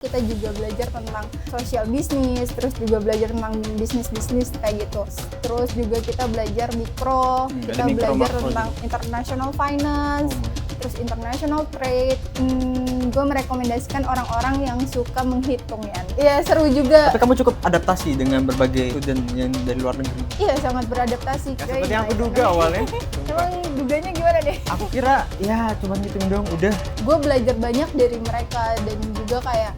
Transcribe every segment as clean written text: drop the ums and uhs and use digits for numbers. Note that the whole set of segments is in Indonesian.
Kita juga belajar tentang social business, terus juga belajar tentang bisnis kayak gitu. Terus juga kita belajar mikro, kita belajar tentang international finance, terus international trade. Gue merekomendasikan orang-orang yang suka menghitung ya. Iya, seru juga. Tapi kamu cukup adaptasi dengan berbagai student yang dari luar negeri. Iya, sangat beradaptasi. Ya, seperti yang aku duga awalnya. Emang duganya gimana deh? Aku kira ya cuma ngitung dong, udah. Gue belajar banyak dari mereka dan juga kayak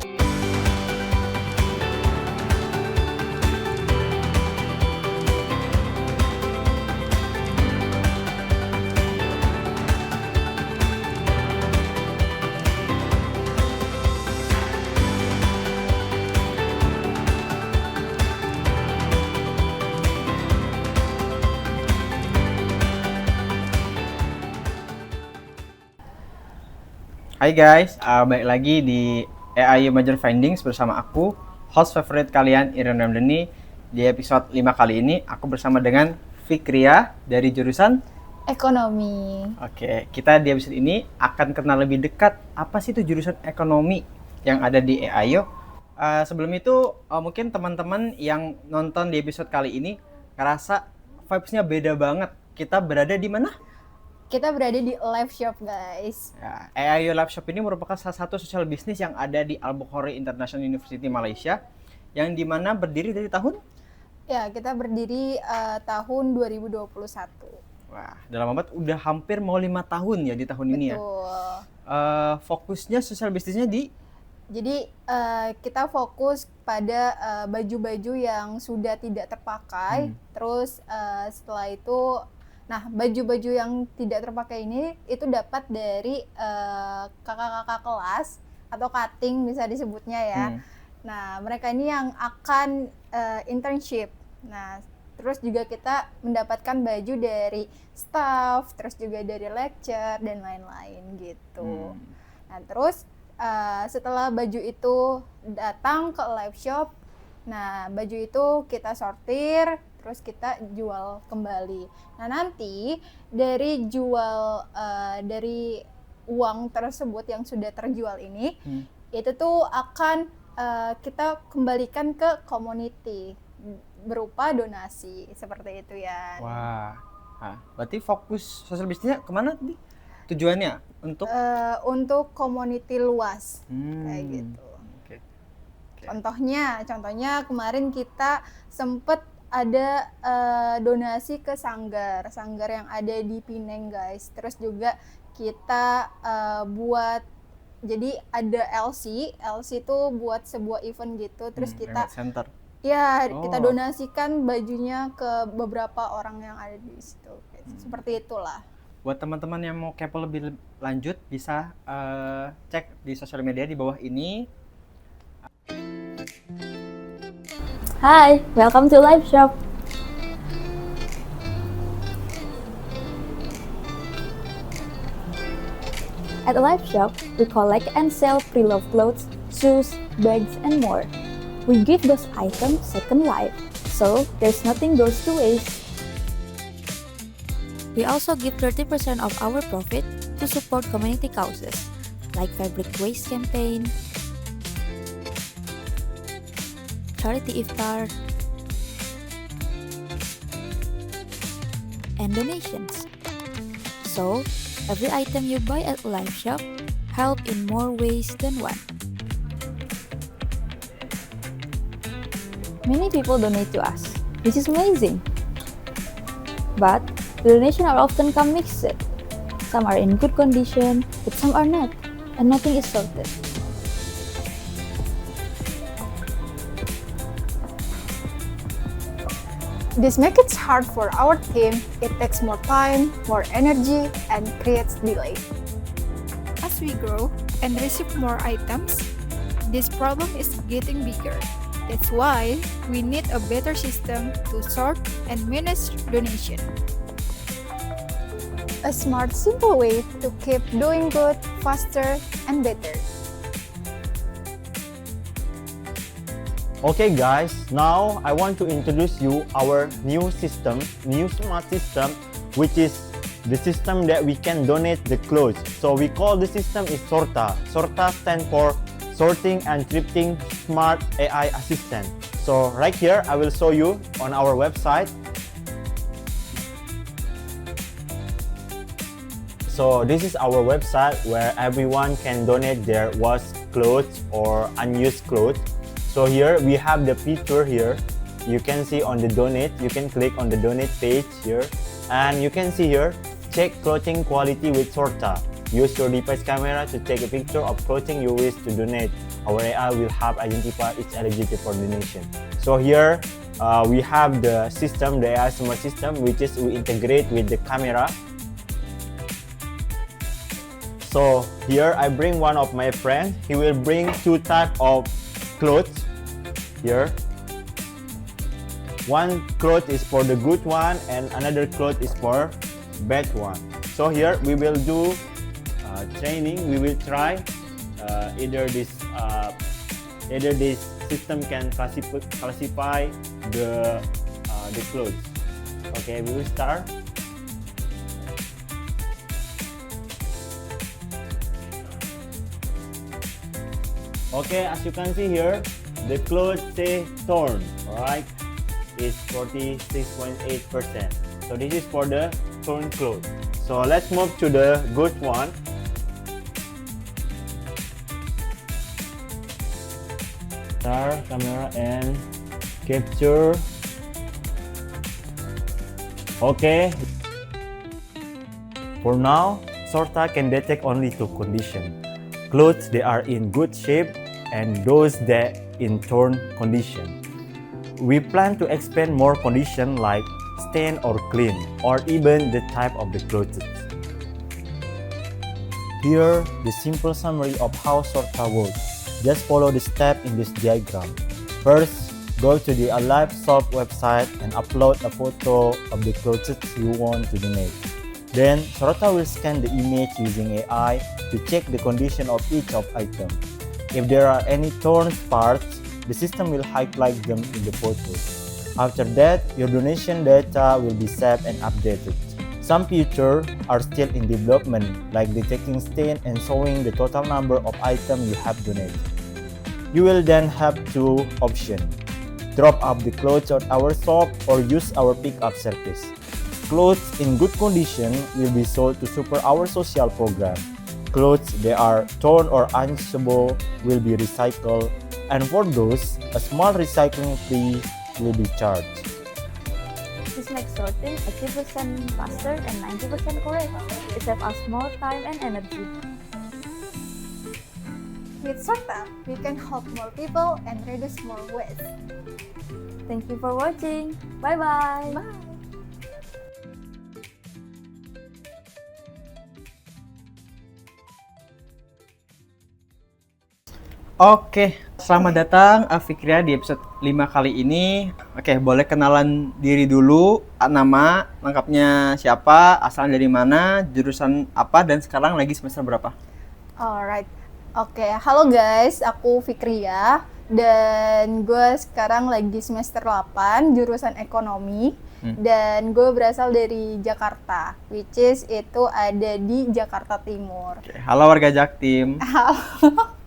Hai guys, balik lagi di AI Major Findings bersama aku, host favorite kalian Iren Ramdhani. Di episode 5 kali ini, aku bersama dengan Fikria dari jurusan ekonomi. Oke, kita di episode ini akan kenal lebih dekat apa sih itu jurusan ekonomi yang ada di AI. Sebelum itu, mungkin teman-teman yang nonton di episode kali ini ngerasa vibes-nya beda banget. Kita berada di mana? Kita berada di live shop, guys. Ya, AIO Live Shop ini merupakan salah satu sosial bisnis yang ada di Al-Bukhari International University Malaysia, yang dimana berdiri dari tahun? Ya, kita berdiri tahun 2021. Wah, dalam amat udah hampir mau 5 tahun ya di tahun ini ya. Betul. Fokusnya sosial bisnisnya di? Jadi kita fokus pada baju-baju yang sudah tidak terpakai. Terus setelah itu, nah baju-baju yang tidak terpakai ini itu dapat dari kakak-kakak kelas atau cutting bisa disebutnya ya. Nah mereka ini yang akan internship. Nah terus juga kita mendapatkan baju dari staff, terus juga dari lecture dan lain-lain gitu. Nah terus setelah baju itu datang ke live shop, nah baju itu kita sortir, terus kita jual kembali. Nah nanti dari jual dari uang tersebut yang sudah terjual ini, itu tuh akan kita kembalikan ke community berupa donasi seperti itu ya. Wah, berarti fokus sosial bisnisnya kemana tadi? Tujuannya untuk? Untuk community luas kayak gitu. Okay. Contohnya kemarin kita sempet ada donasi ke sanggar yang ada di Pineng, guys. Terus juga kita buat, jadi ada LC itu buat sebuah event gitu. Terus kita center. Ya, kita donasikan bajunya ke beberapa orang yang ada di situ. Seperti itulah. Buat teman-teman yang mau kepo lebih lanjut bisa cek di sosial media di bawah ini. Hi, welcome to Live Shop. At Live Shop, we collect and sell pre-loved clothes, shoes, bags, and more. We give those items second life, so there's nothing goes to waste. We also give 30% of our profit to support community causes, like fabric waste campaign, charity iftar, and donations. So, every item you buy at Live Shop help in more ways than one. Many people donate to us, which is amazing. But the donations are often come mixed. Some are in good condition, but some are not, and nothing is sorted. This makes it hard for our team. It takes more time, more energy, and creates delay. As we grow and receive more items, this problem is getting bigger. That's why we need a better system to sort and manage donation. A smart, simple way to keep doing good, faster, and better. Okay guys, now I want to introduce you our new smart system, which is the system that we can donate the clothes. So we call the system is SORTA. SORTA stands for sorting and thrifting smart AI assistant. So right here, I will show you on our website. So this is our website where everyone can donate their washed clothes or unused clothes. So here we have the feature here. You can see on the donate, you can click on the donate page here, and you can see here, check clothing quality with Sorta. Use your device camera to take a picture of clothing you wish to donate. Our AI will help identify its eligibility for donation. So here we have the system, the AI smart system, which is we integrate with the camera. So here I bring one of my friends. He will bring two types of clothes here. One cloth is for the good one and another cloth is for bad one. So here we will do training. We will try either this system can classify the clothes. Okay, we will start. Okay, as you can see here, the clothes say torn, alright, is 46.8%. So this is for the torn clothes. So let's move to the good one. Start camera and capture. Okay. For now, Sorta can detect only two conditions. Clothes that are in good shape and those that in torn condition. We plan to expand more conditions like stain or clean, or even the type of the clothes. Here, the simple summary of how Sorta works. Just follow the step in this diagram. First, go to the Alive Shop website and upload a photo of the clothes you want to donate. Then, Sorta will scan the image using AI to check the condition of each of item. If there are any torn parts, the system will highlight them in the photo. After that, your donation data will be saved and updated. Some features are still in development, like detecting stain and showing the total number of items you have donated. You will then have two options: drop off the clothes at our shop or use our pickup service. Clothes in good condition will be sold to support our social program. Clothes that are torn or unusable will be recycled, and for those, a small recycling fee will be charged. This makes sorting 80% faster and 90% correct. It saves us more time and energy. With Sorta, we can help more people and reduce more waste. Thank you for watching. Bye-bye. Bye! Oke, selamat datang Fikria di episode 5 kali ini. Oke, boleh kenalan diri dulu, nama, lengkapnya siapa, asal dari mana, jurusan apa, dan sekarang lagi semester berapa? Alright, oke, halo guys, aku Fikria dan gue sekarang lagi semester 8 jurusan ekonomi dan gue berasal dari Jakarta, which is itu ada di Jakarta Timur. Oke, halo warga Jaktim. Halo.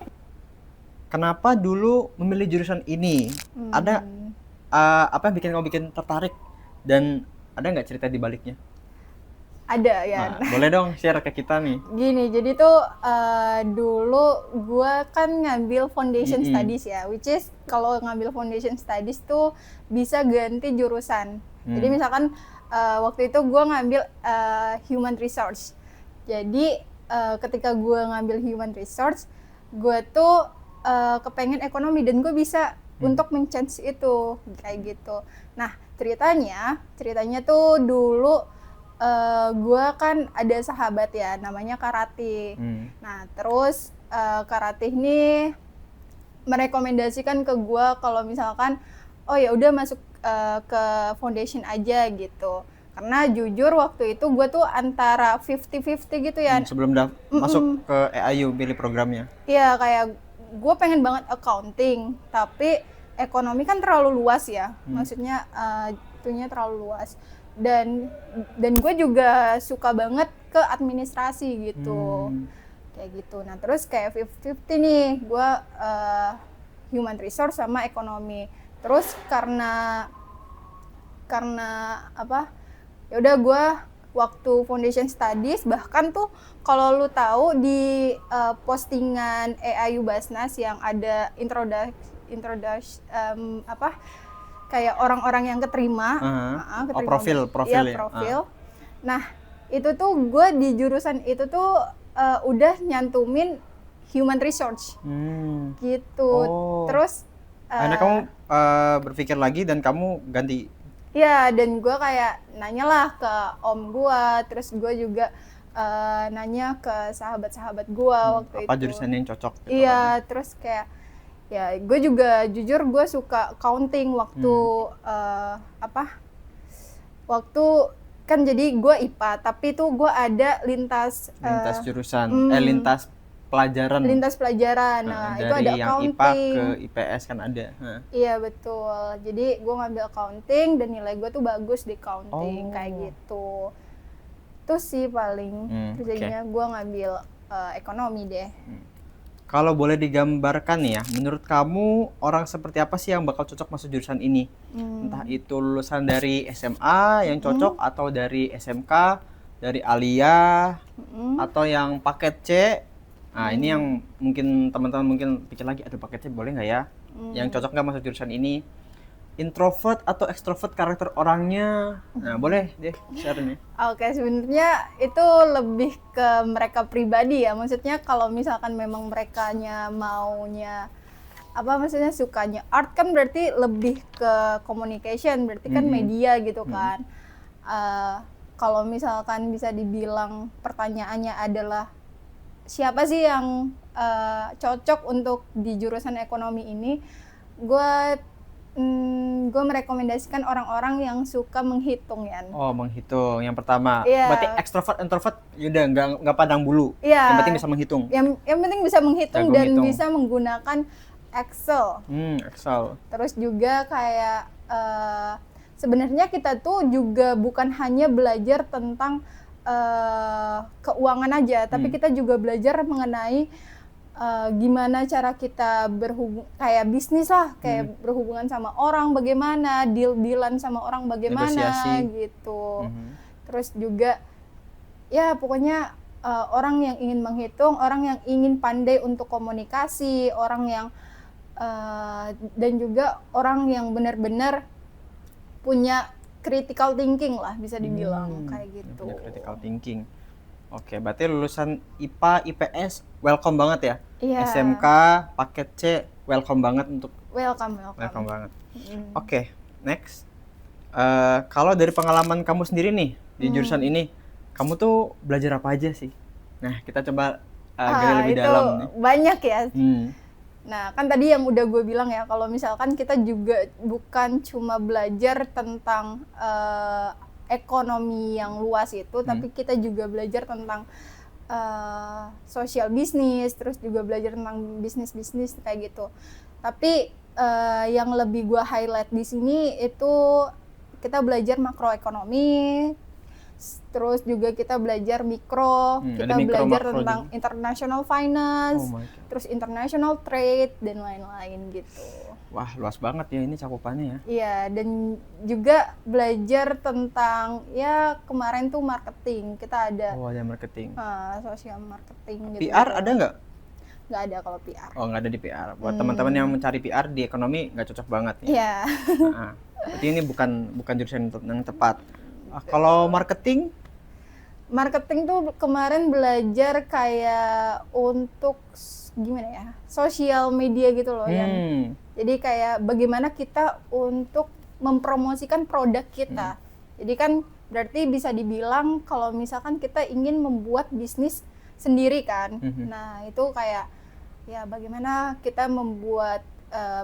Kenapa dulu memilih jurusan ini? Ada apa yang bikin kamu tertarik? Dan ada nggak cerita di baliknya? Ada ya. Nah, boleh dong share ke kita nih. Gini, jadi tuh dulu gue kan ngambil foundation studies ya, which is kalau ngambil foundation studies tuh bisa ganti jurusan. Jadi misalkan waktu itu gue ngambil human resource. Jadi ketika gue ngambil human resource, gue tuh kepengen ekonomi dan gue bisa untuk men-change itu kayak gitu. Nah ceritanya tuh dulu gue kan ada sahabat ya namanya Karati. Nah terus Karati ini merekomendasikan ke gue kalau misalkan oh ya udah masuk ke foundation aja gitu. Karena jujur waktu itu gue tuh antara 50-50 gitu ya. Sebelum masuk ke EAU pilih programnya. Iya kayak gue pengen banget accounting, tapi ekonomi kan terlalu luas ya, maksudnya itunya terlalu luas. Dan gue juga suka banget ke administrasi gitu. kayak gitu. Nah terus kayak 50-50 nih, gue human resource sama ekonomi. Terus karena apa? Ya udah gue waktu foundation studies, bahkan tuh kalau lu tahu di postingan EAU Basnas yang ada introduction apa kayak orang-orang yang keterima, keterima profil ya, ya. profil. Nah itu tuh gue di jurusan itu tuh udah nyantumin human resource gitu. Terus akhirnya kamu berpikir lagi dan kamu ganti. ya, dan gue kayak nanyalah ke om gue, terus gue juga nanya ke sahabat-sahabat gue waktu itu. Apa jurusan yang cocok? Gitu iya, terus kayak ya gue juga jujur gue suka counting waktu waktu kan jadi gue IPA, tapi tuh gue ada lintas jurusan, lintas pelajaran. Nah, itu ada yang accounting. IPA ke IPS kan ada. Iya betul. Jadi gue ngambil accounting dan nilai gue tuh bagus di accounting kayak gitu. Itu sih paling. Terus jadinya gue ngambil ekonomi deh. Kalau boleh digambarkan nih ya, menurut kamu orang seperti apa sih yang bakal cocok masuk jurusan ini? Entah itu lulusan dari SMA yang cocok atau dari SMK, dari Alia, atau yang paket C. Nah ini yang mungkin teman-teman mungkin pikir lagi, aduh paket C boleh nggak ya? Yang cocok nggak masuk jurusan ini? Introvert atau extrovert karakter orangnya? Nah boleh deh share nih. Oke, sebenarnya itu lebih ke mereka pribadi ya. Maksudnya kalau misalkan memang merekanya maunya apa, maksudnya sukanya art kan berarti lebih ke communication, berarti kan media gitu kan. Kalau misalkan bisa dibilang pertanyaannya adalah siapa sih yang cocok untuk di jurusan ekonomi ini, gue merekomendasikan orang-orang yang suka menghitung ya. Oh, menghitung. Yang pertama. Yeah. Berarti extrovert, introvert, yaudah nggak pandang bulu. Yeah. Yang penting bisa menghitung. Yang penting bisa menghitung dan bisa menggunakan Excel. Excel. Terus juga kayak sebenarnya kita tuh juga bukan hanya belajar tentang keuangan aja, tapi kita juga belajar mengenai gimana cara kita kayak bisnis lah, kayak berhubungan sama orang bagaimana, deal-dealan sama orang bagaimana, negosiasi gitu. Terus juga ya pokoknya orang yang ingin menghitung, orang yang ingin pandai untuk komunikasi, orang yang dan juga orang yang benar-benar punya critical thinking lah bisa dibilang kayak gitu. Punya critical thinking. Oke, berarti lulusan IPA, IPS welcome banget ya? Iya. SMK, paket C welcome banget untuk welcome banget. Oke, next. Kalau dari pengalaman kamu sendiri nih di jurusan ini, kamu tuh belajar apa aja sih? Nah, kita coba gali lebih dalam nih. Banyak ya. Nah, kan tadi yang udah gue bilang ya, kalau misalkan kita juga bukan cuma belajar tentang ekonomi yang luas itu, tapi kita juga belajar tentang social business, terus juga belajar tentang bisnis kayak gitu. Tapi yang lebih gue highlight di sini itu kita belajar makroekonomi, terus juga kita belajar mikro, kita belajar tentang juga. International finance, terus international trade dan lain-lain gitu. Wah, luas banget ya ini cakupannya ya. Iya, dan juga belajar tentang ya kemarin tuh marketing, kita ada. Oh, ada marketing. Social marketing gitu. PR ada nggak? Nggak ada kalau PR. Oh, nggak ada di PR. Buat teman-teman yang mencari PR di ekonomi nggak cocok banget ya. Iya. Berarti ini bukan jurusan yang tepat. Kalau marketing tuh kemarin belajar kayak untuk gimana ya, sosial media gitu loh yang jadi kayak bagaimana kita untuk mempromosikan produk kita. Jadi kan berarti bisa dibilang kalau misalkan kita ingin membuat bisnis sendiri kan. Nah itu kayak ya bagaimana kita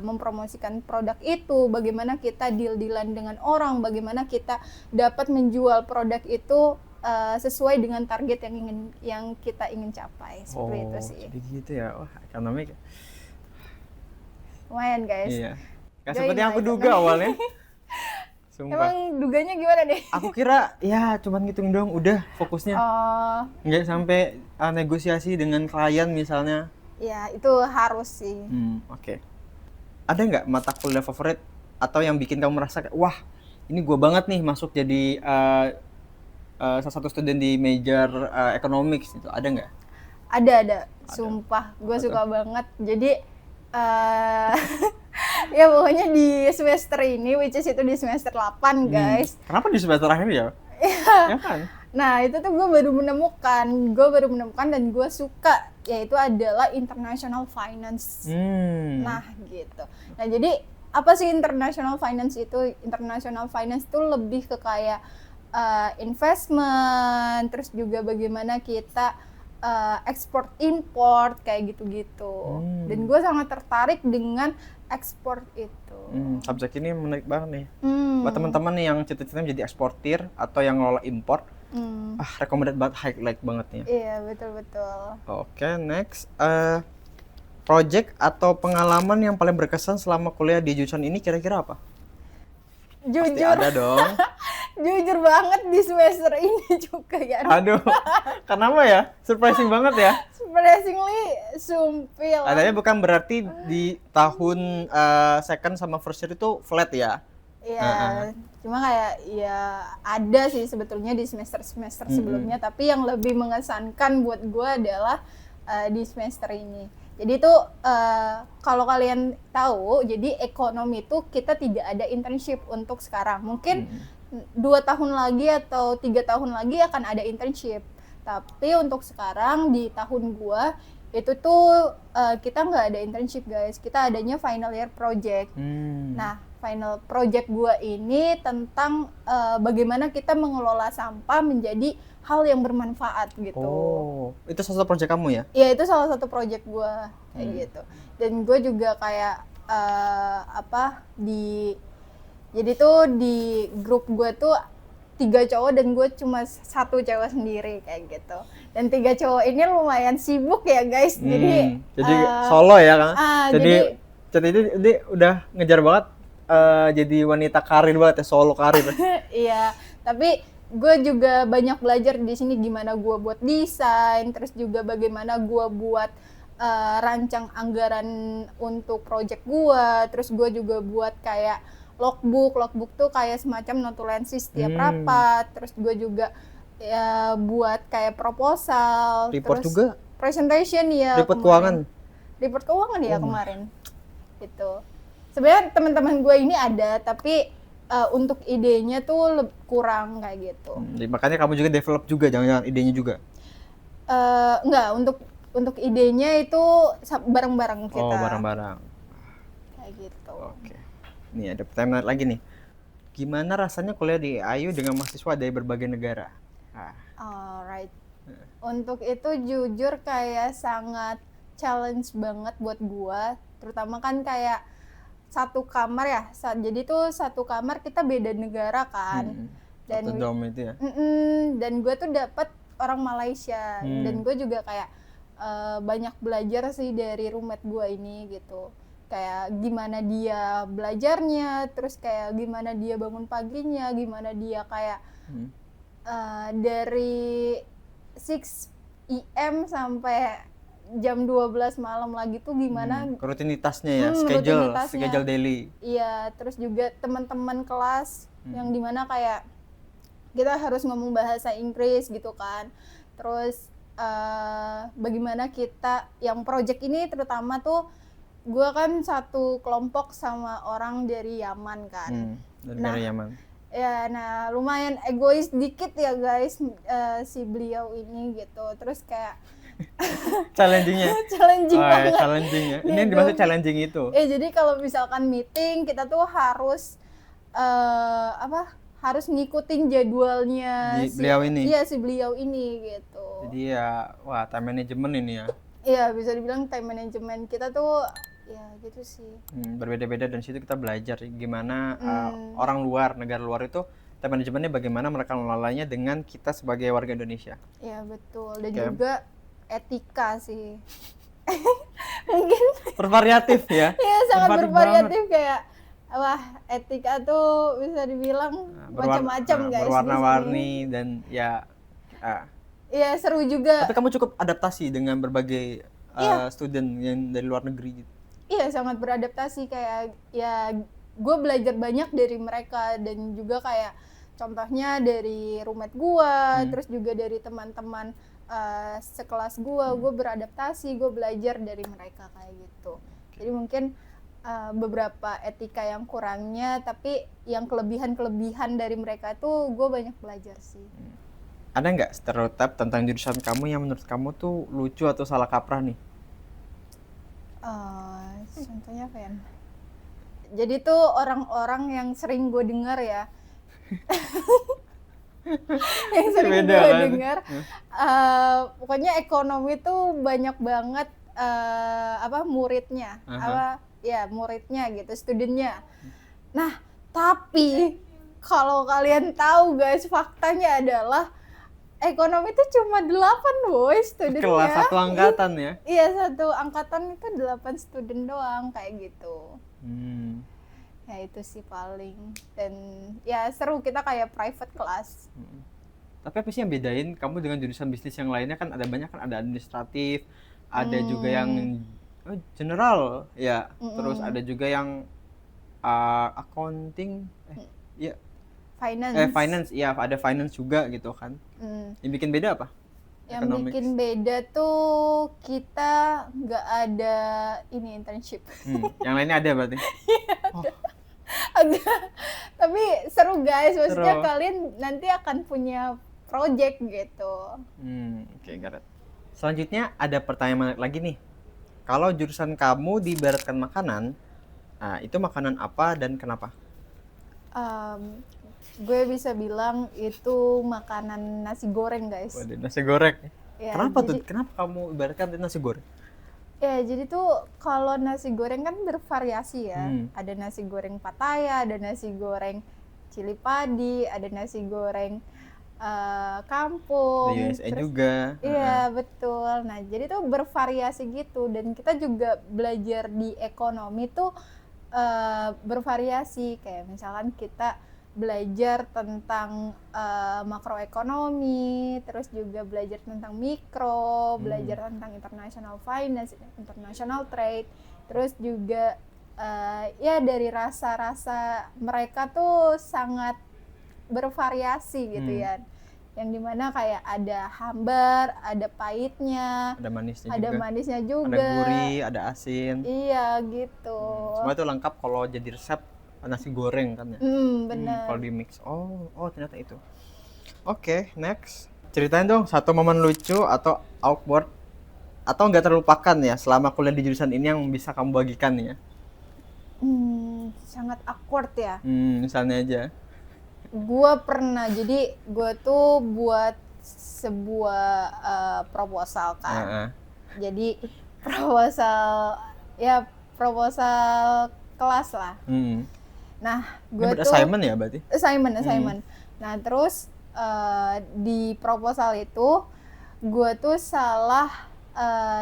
mempromosikan produk itu, bagaimana kita deal-dealan dengan orang, bagaimana kita dapat menjual produk itu sesuai dengan target yang kita ingin capai. Seperti itu sih. Jadi gitu ya. Wah, ekonomi lumayan guys. Iya. Gak seperti yang aku duga awalnya. Sumpah. Emang duganya gimana nih? Aku kira ya cuman ngitung doang udah fokusnya. Oh, Nggak sampai negosiasi dengan klien misalnya. ya itu harus sih. Oke. Ada nggak mata kuliah favorit atau yang bikin kamu merasa kayak, wah ini gue banget nih masuk jadi salah satu student di major economics itu, ada nggak? Ada. Sumpah, gue suka banget. Jadi ya pokoknya di semester ini, which is itu di semester 8 guys. Kenapa di semester akhir ya? Ya kan? Nah itu tuh gue baru menemukan dan gue suka, yaitu adalah international finance. Nah gitu. Nah jadi apa sih international finance itu? International finance itu lebih ke kayak investment, terus juga bagaimana kita ekspor import kayak gitu-gitu. Dan gue sangat tertarik dengan ekspor itu. Subjek ini menarik banget nih. Buat teman-teman nih yang cita-citanya menjadi eksportir atau yang ngelola import, recommended banget, highlight banget nih. Iya betul. Oke, next. Project atau pengalaman yang paling berkesan selama kuliah di jurusan ini kira-kira apa? Pasti Jujur, ada dong. jujur banget di semester ini juga ya. Aduh, kenapa ya? Surprising banget ya. Surprisingly sumpil. Adanya bukan berarti di tahun second sama first year itu flat ya? Iya, cuma kayak ya ada sih sebetulnya di semester-semester sebelumnya, tapi yang lebih mengesankan buat gue adalah di semester ini. Jadi itu kalau kalian tahu, jadi ekonomi itu kita tidak ada internship untuk sekarang. Mungkin 2 tahun lagi atau 3 tahun lagi akan ada internship. Tapi untuk sekarang di tahun gua itu tuh kita nggak ada internship guys. Kita adanya final year project. Nah final project gua ini tentang bagaimana kita mengelola sampah menjadi hal yang bermanfaat gitu. Oh, itu salah satu project kamu ya? Iya itu salah satu project gue kayak gitu. Dan gue juga kayak jadi tuh di grup gue tuh 3 cowok dan gue cuma 1 cewek sendiri kayak gitu. Dan 3 cowok ini lumayan sibuk ya guys. Jadi solo ya kan? jadi ini udah ngejar banget jadi wanita karir banget ya, solo karir. iya, tapi gue juga banyak belajar di sini gimana gue buat desain, terus juga bagaimana gue buat rancang anggaran untuk project gue, terus gue juga buat kayak logbook tuh kayak semacam notulensi setiap rapat, terus gue juga ya buat kayak proposal, Report terus juga? presentation ya. Report keuangan? Report keuangan ya kemarin, gitu. Sebenarnya teman-teman gue ini ada, tapi untuk idenya tuh kurang kayak gitu. Makanya kamu juga develop juga, jangan-jangan idenya juga? Enggak, untuk idenya itu bareng-bareng kita. Oh, bareng-bareng. Kayak gitu. Oke. Nih ada pertanyaan lagi nih. Gimana rasanya kuliah di AIU dengan mahasiswa dari berbagai negara? Alright. Untuk itu jujur kayak sangat challenge banget buat gua, terutama kan kayak satu kamar ya, jadi tuh satu kamar kita beda negara kan, dan satu dom itu ya. Dan gue tuh dapat orang Malaysia, dan gue juga kayak banyak belajar sih dari roommate gue ini gitu, kayak gimana dia belajarnya, terus kayak gimana dia bangun paginya, gimana dia kayak dari 6 AM sampai jam 12 malam lagi tuh gimana rutinitasnya ya, schedule daily. Iya, terus juga teman-teman kelas yang dimana kayak kita harus ngomong bahasa Inggris gitu kan. Terus bagaimana kita yang project ini terutama tuh gue kan satu kelompok sama orang dari Yaman kan. Dari Yaman. Ya, nah lumayan egois dikit ya guys si beliau ini gitu. Terus kayak challenging banget. Challenging ya. Ini yang dimaksud challenging itu. Jadi kalau misalkan meeting kita tuh harus harus ngikutin jadwalnya beliau ini. Iya, si beliau ini gitu. Jadi ya wah, time management ini ya. Iya, bisa dibilang time management kita tuh ya gitu sih. Berbeda-beda, dan situ kita belajar gimana orang luar, negara luar itu time managementnya bagaimana mereka mengelolanya dengan kita sebagai warga Indonesia. Iya, betul. Dan juga etika sih. Mungkin bervariatif ya. Iya, sangat bervariatif kayak etika tuh bisa dibilang macam-macam guys di sini. Berwarna-warni dan ya Iya, seru juga. tapi kamu cukup adaptasi dengan berbagai student yang dari luar negeri gitu. Iya, sangat beradaptasi. Kayak ya gue belajar banyak dari mereka, dan juga kayak contohnya dari roommate gue, terus juga dari teman-teman sekelas gue beradaptasi, gue belajar dari mereka kayak gitu. Jadi mungkin beberapa etika yang kurangnya, tapi yang kelebihan dari mereka tuh gue banyak belajar sih. Ada nggak stereotip tentang jurusan kamu yang menurut kamu tuh lucu atau salah kaprah nih? Contohnya apa ya? Jadi tuh orang-orang yang sering gue dengar ya, yang sering Beda gue kan? dengar, pokoknya ekonomi tuh banyak banget muridnya, muridnya gitu, studennya. Nah, tapi kalau kalian tahu guys, faktanya adalah ekonomi itu cuma 8 boy studennya. Kelas satu angkatan ya? Iya, satu angkatan itu 8 student doang kayak gitu. Ya itu sih paling. Dan ya seru, kita kayak private class. Tapi apa sih yang bedain kamu dengan jurusan bisnis yang lainnya? Kan ada banyak, kan ada administratif, ada juga yang general ya, terus ada juga yang accounting, finance, iya ada finance juga gitu kan. Yang bikin beda apa? Yang bikin beda tuh kita nggak ada ini internship. Yang lainnya ada berarti? Agak, tapi seru guys, maksudnya Seru. kalian nanti akan punya project gitu. Oke, got it. Selanjutnya ada pertanyaan menarik lagi nih. Kalau jurusan kamu diibaratkan makanan, itu makanan apa dan kenapa? Gue bisa bilang itu makanan nasi goreng guys. Waduh, nasi goreng. Ya, Kenapa jadi, tuh? Kenapa kamu ibaratkan itu nasi goreng? Ya, jadi tuh kalau nasi goreng kan bervariasi ya. Ada nasi goreng Pattaya, ada nasi goreng cili padi, ada nasi goreng kampung. Di USA juga. Iya, betul. Nah, jadi tuh bervariasi gitu, dan kita juga belajar di ekonomi tuh bervariasi. Kayak misalkan kita belajar tentang makroekonomi, terus juga belajar tentang mikro, belajar tentang international finance, international trade, terus juga ya dari rasa-rasa mereka tuh sangat bervariasi gitu ya, yang dimana kayak ada hambar, ada pahitnya, Ada manisnya ada juga. manisnya juga, Ada gurih, ada asin. iya gitu. Semua itu lengkap kalau jadi resep nasi goreng kan ya. Benar. Kalau di mix. Oh ternyata itu. Oke, next. Ceritain dong satu momen lucu atau awkward atau nggak terlupakan ya selama kuliah di jurusan ini yang bisa kamu bagikan ya. Sangat awkward ya. Misalnya aja. Gue pernah, jadi gue tuh buat sebuah proposal kan. Jadi proposal kelas lah. Nah, gue Ini tuh assignment ya berarti? assignment. Nah, terus di proposal itu gue tuh salah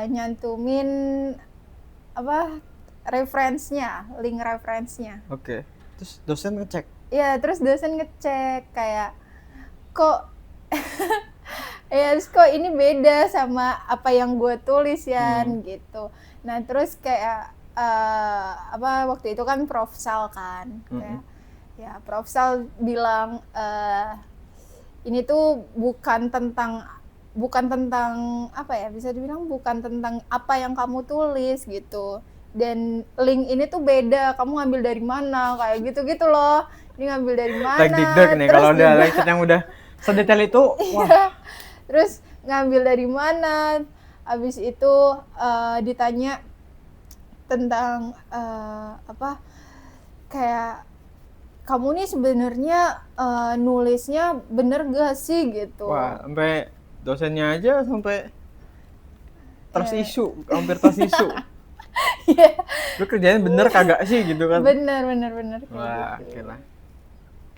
nyantumin link referensinya. Oke. Terus dosen ngecek. Ya, terus dosen ngecek kayak kok ya terus kok ini beda sama apa yang gue tulis ya gitu. Nah, terus kayak waktu itu kan Prof Sal kan, kayak, ya Prof Sal bilang ini tuh bukan tentang apa ya, bisa dibilang bukan tentang apa yang kamu tulis gitu, dan link ini tuh beda, kamu ngambil dari mana, kayak gitu loh, ini ngambil dari mana. Like dikduk nih kalau udah lecture yang udah sedetail itu. Wah. Terus ngambil dari mana, habis itu ditanya tentang kayak kamu nih sebenarnya nulisnya bener gak sih gitu. Wah, sampai dosennya aja sampai trust issue, hampir trust issue. Lu kerjanya bener kagak sih gitu kan? Bener Wah, gitu. oke lah.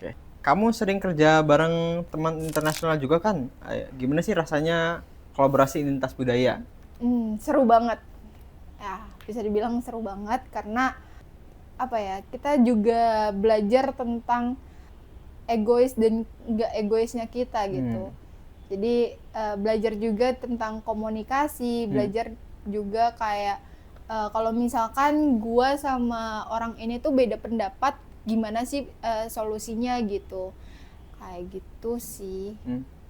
Oke. Kamu sering kerja bareng teman internasional juga kan? Gimana sih rasanya kolaborasi lintas budaya? Seru banget. Ya, bisa dibilang seru banget karena apa ya, kita juga belajar tentang egois dan nggak egoisnya kita gitu. Jadi belajar juga tentang komunikasi, belajar juga kayak kalau misalkan gua sama orang ini tuh beda pendapat, gimana sih solusinya gitu. Kayak gitu sih.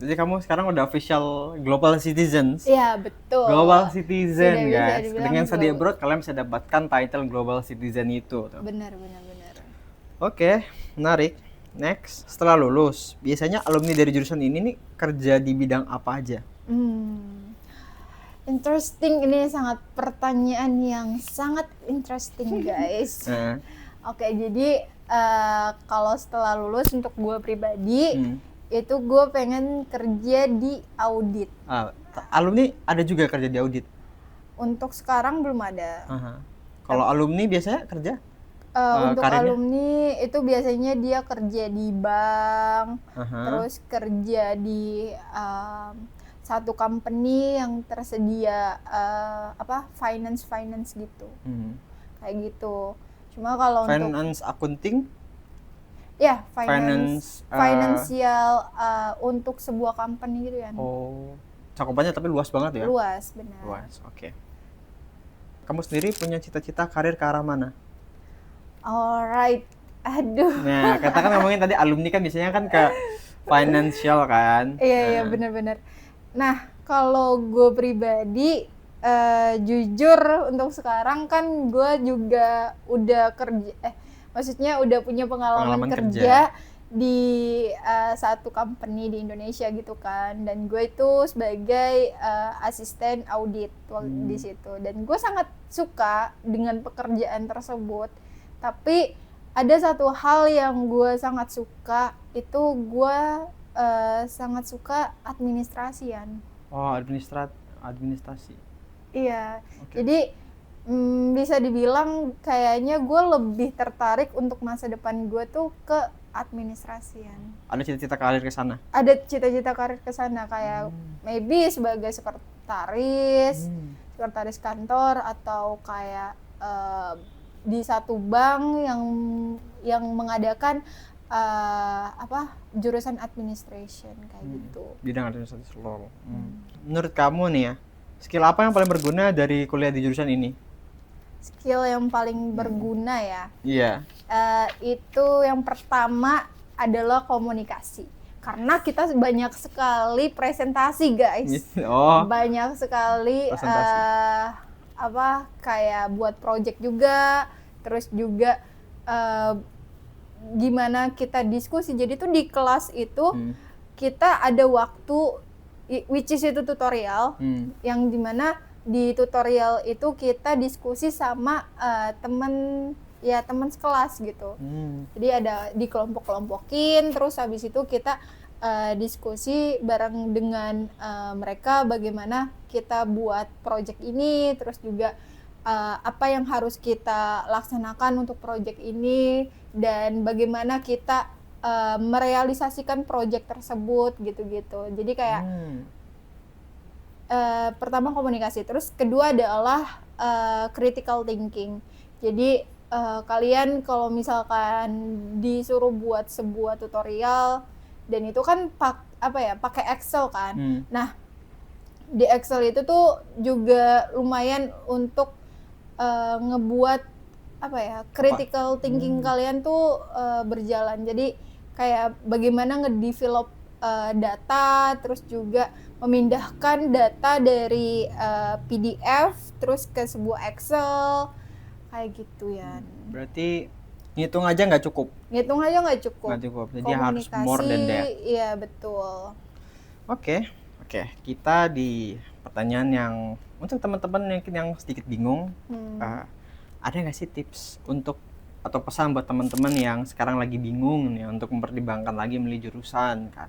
Jadi kamu sekarang udah official global citizens. Iya, betul. Global citizen, Sudah bisa guys. dibilang Dengan study global. abroad kalian bisa dapatkan title global citizen itu. Tuh. Benar. Oke, menarik. Next, setelah lulus, biasanya alumni dari jurusan ini nih kerja di bidang apa aja? Interesting, ini sangat pertanyaan yang sangat interesting, guys. Oke, jadi kalau setelah lulus untuk gue pribadi itu gue pengen kerja di audit. Alumni ada juga kerja di audit? Untuk sekarang belum ada. Kalau alumni biasanya kerja? Untuk karirnya? alumni itu biasanya dia kerja di bank, terus kerja di satu company yang tersedia finance gitu, kayak gitu. Cuma kalau untuk Finance accounting? ya Finance, financial untuk sebuah company gitu kan. Oh, cakupannya tapi luas banget ya? Luas, benar. Luas, oke. Kamu sendiri punya cita-cita karir ke arah mana? Alright, aduh. Nah, katakan ngomongin tadi alumni kan biasanya kan ke financial kan? Iya, benar-benar. Nah, kalau gue pribadi, jujur untuk sekarang kan gue juga udah kerja, maksudnya udah punya pengalaman kerja di satu company di Indonesia gitu kan, dan gue itu sebagai asisten audit di situ, dan gue sangat suka dengan pekerjaan tersebut. Tapi ada satu hal yang gue sangat suka, itu gue sangat suka administrasian. Oh, administrasi. Iya, Oke. jadi bisa dibilang kayaknya gue lebih tertarik untuk masa depan gue tuh ke administrasian. Ada cita-cita karir ke sana? Ada cita-cita karir ke sana, kayak maybe sebagai sekretaris kantor, atau kayak di satu bank yang mengadakan jurusan administration kayak gitu. Bidang administrasi law. Menurut kamu nih ya, skill apa yang paling berguna dari kuliah di jurusan ini? Skill yang paling berguna ya. Iya. Itu yang pertama adalah komunikasi. Karena kita banyak sekali presentasi, guys. Oh. Banyak sekali Presentasi. kayak buat project juga, terus juga gimana kita diskusi. Jadi tuh di kelas itu kita ada waktu which is itu tutorial, yang dimana di tutorial itu kita diskusi sama teman sekelas gitu. Jadi ada di kelompok-kelompokin, terus habis itu kita diskusi bareng dengan mereka bagaimana kita buat project ini, terus juga apa yang harus kita laksanakan untuk project ini, dan bagaimana kita merealisasikan project tersebut gitu-gitu. Jadi kayak pertama komunikasi, terus kedua adalah critical thinking. Jadi kalian kalau misalkan disuruh buat sebuah tutorial, dan itu kan pakai Excel kan. Nah, di Excel itu tuh juga lumayan untuk ngebuat critical thinking kalian tuh berjalan. Jadi kayak bagaimana ngedevelop data, terus juga memindahkan data dari PDF terus ke sebuah Excel kayak gitu ya. Berarti ngitung aja nggak cukup? Ngitung aja nggak cukup. Nggak cukup, jadi harus more than that. Iya, betul. Oke. Kita di pertanyaan yang untuk teman-teman yang sedikit bingung, ada nggak sih tips untuk atau pesan buat teman-teman yang sekarang lagi bingung nih untuk mempertimbangkan lagi milih jurusan kan?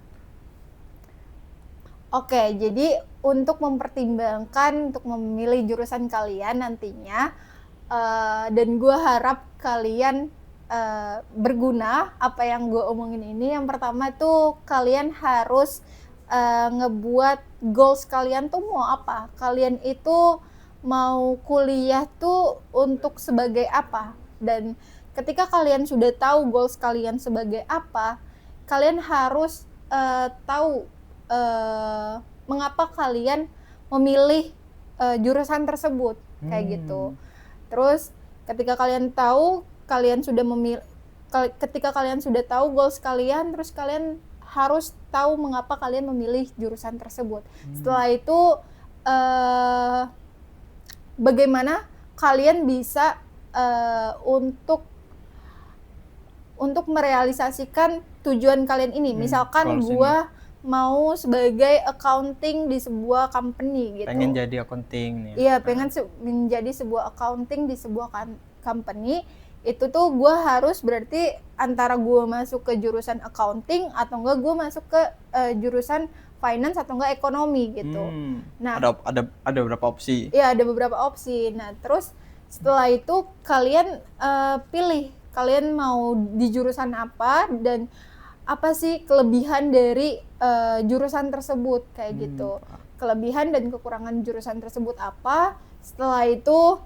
Oke, jadi untuk mempertimbangkan untuk memilih jurusan kalian nantinya, dan gue harap kalian berguna apa yang gue omongin ini. Yang pertama tuh kalian harus ngebuat goals kalian tuh mau apa. Kalian itu mau kuliah tuh untuk sebagai apa, dan ketika kalian sudah tahu goals kalian sebagai apa, kalian harus tahu mengapa kalian memilih jurusan tersebut kayak gitu. Terus ketika kalian tahu ketika kalian sudah tahu goals kalian, terus kalian harus tahu mengapa kalian memilih jurusan tersebut. Setelah itu bagaimana kalian bisa untuk merealisasikan tujuan kalian ini. Misalkan gua mau sebagai accounting di sebuah company gitu. Pengen jadi accounting nih. Iya, pengen menjadi sebuah accounting di sebuah company. Itu tuh gue harus berarti antara gue masuk ke jurusan accounting atau enggak gue masuk ke jurusan finance atau enggak ekonomi gitu. Nah, ada beberapa opsi. Iya, ada beberapa opsi. Nah, terus setelah itu kalian pilih kalian mau di jurusan apa dan apa sih kelebihan dari jurusan tersebut kayak gitu. Kelebihan dan kekurangan jurusan tersebut apa? Setelah itu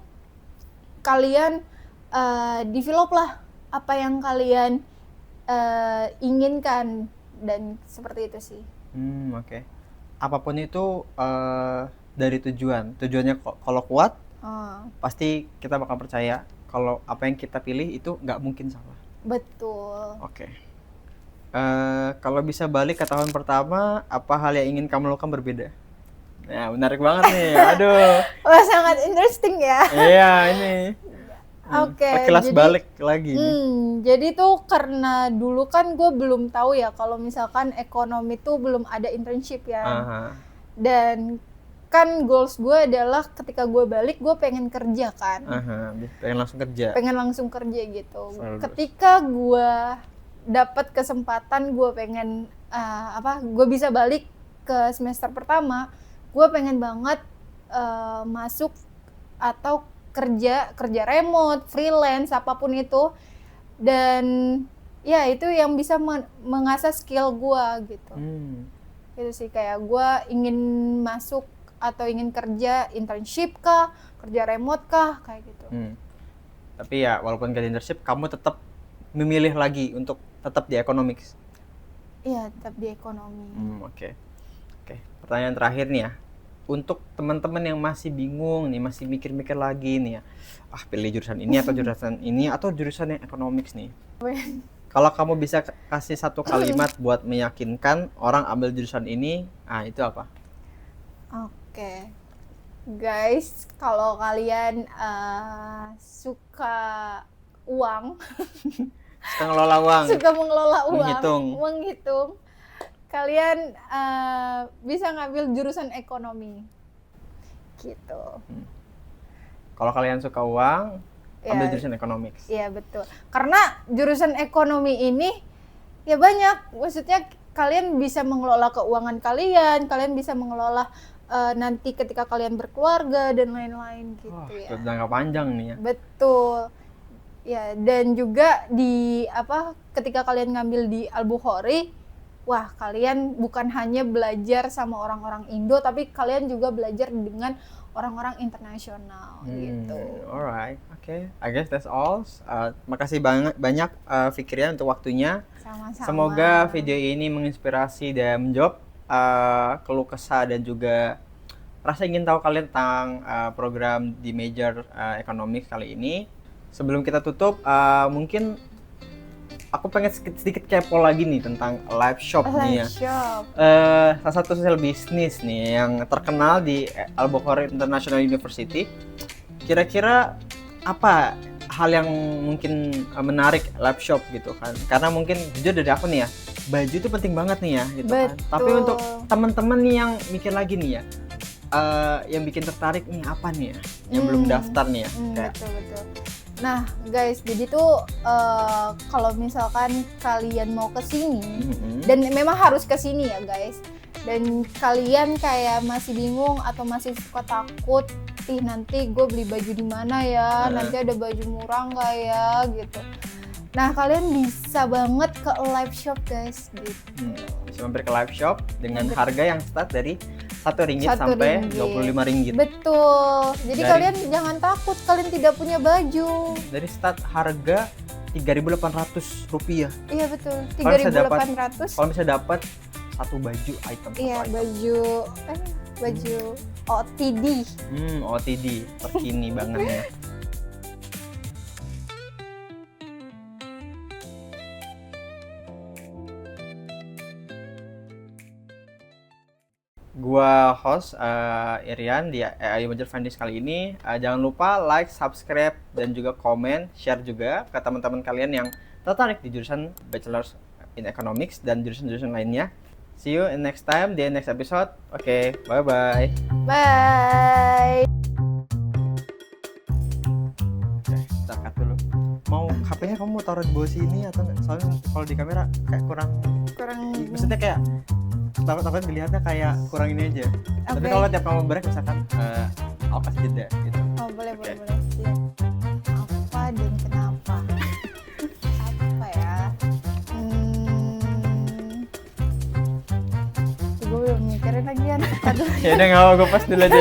kalian develop lah apa yang kalian inginkan dan seperti itu sih. Oke. Apapun itu dari tujuannya kalau kuat pasti kita bakal percaya kalau apa yang kita pilih itu nggak mungkin salah. Betul. Oke. Kalau bisa balik ke tahun pertama, apa hal yang ingin kamu lakukan berbeda? Nah, menarik banget nih. Aduh. Wah, sangat interesting ya. Iya, ini. Oke, Kelas balik lagi nih. Jadi tuh karena dulu kan gue belum tahu ya kalau misalkan ekonomi tuh belum ada internship ya. Dan kan goals gue adalah ketika gue balik gue pengen kerja kan. Pengen langsung kerja. Pengen langsung kerja gitu. Bagus. Ketika gue dapat kesempatan gue pengen gue bisa balik ke semester pertama, gue pengen banget masuk atau kerja remote, freelance, apapun itu, dan ya itu yang bisa mengasah skill gue gitu. Itu sih kayak gue ingin masuk atau ingin kerja internship kah, kerja remote kah, kayak gitu. Tapi ya walaupun gak internship, kamu tetap memilih lagi untuk tetap di economics. Iya, tetap di ekonomi. Oke. Pertanyaan terakhir nih ya. Untuk teman-teman yang masih bingung nih, masih mikir-mikir lagi nih ya, pilih jurusan ini atau jurusan ini atau jurusan yang economics nih. Kalau kamu bisa kasih satu kalimat buat meyakinkan orang ambil jurusan ini, itu apa? Oke. Guys, kalau kalian suka uang, suka ngelola uang, menghitung, kalian bisa ngambil jurusan ekonomi gitu. Kalau kalian suka uang, ambil jurusan economics. Iya, betul. Karena jurusan ekonomi ini ya banyak, maksudnya kalian bisa mengelola keuangan kalian bisa mengelola nanti ketika kalian berkeluarga dan lain-lain gitu ya. Itu jangka panjang nih ya. Betul. Ya, dan juga ketika kalian ngambil di Al-Bukhari, wah, kalian bukan hanya belajar sama orang-orang Indo, tapi kalian juga belajar dengan orang-orang internasional gitu. Alright, okay. I guess that's all. Makasih banyak Fikria untuk waktunya. Sama-sama. Semoga video ini menginspirasi dan menjawab keluh kesah dan juga rasa ingin tahu kalian tentang program di major economics kali ini. Sebelum kita tutup, mungkin aku pengen sedikit kepo lagi nih tentang live shop nih ya. Salah satu sosial bisnis nih yang terkenal di Al-Bukhari International University. Kira-kira apa hal yang mungkin menarik live shop gitu kan? Karena mungkin jujur dari aku nih ya, baju itu penting banget nih ya gitu kan. Tapi untuk teman-teman nih yang mikir lagi nih ya, yang bikin tertarik nih apa nih ya? Yang belum daftar nih ya. Betul. Nah guys, jadi tuh kalau misalkan kalian mau ke sini dan memang harus ke sini ya guys, dan kalian kayak masih bingung atau masih suka takut, nanti gue beli baju di mana ya, nanti ada baju murah nggak ya gitu. Nah kalian bisa banget ke live shop guys gitu. Bisa mampir ke live shop dengan harga yang start dari Rp1 sampai Rp25. Betul. Jadi kalian jangan takut kalian tidak punya baju. Dari start harga Rp3.800. Iya betul, Kalau bisa dapat- 3.800. Kalau bisa dapat satu baju item. Iya, satu item. baju OTD. OTD terkini banget ya. Gua host Irian di AI Major Finance kali ini. Jangan lupa like, subscribe, dan juga komen, share juga ke teman-teman kalian yang tertarik di jurusan Bachelor in Economics dan jurusan-jurusan lainnya. See you in next time di next episode. Oke, bye-bye. Bye. Kita cut dulu. Mau HP-nya kamu taruh di bawah sini atau enggak? Soalnya kalau di kamera kayak kurang, maksudnya kayak takut dilihatnya kayak kurang ini aja. Tapi Oke. kalau tiap kamu break misalkan aku kasih jeda gitu. Oh, boleh, Oke. boleh. Siap. Apa dan kenapa? Apa ya? Gue belum mikirin lagi. Ya udah nggak apa, gue pas dulu aja.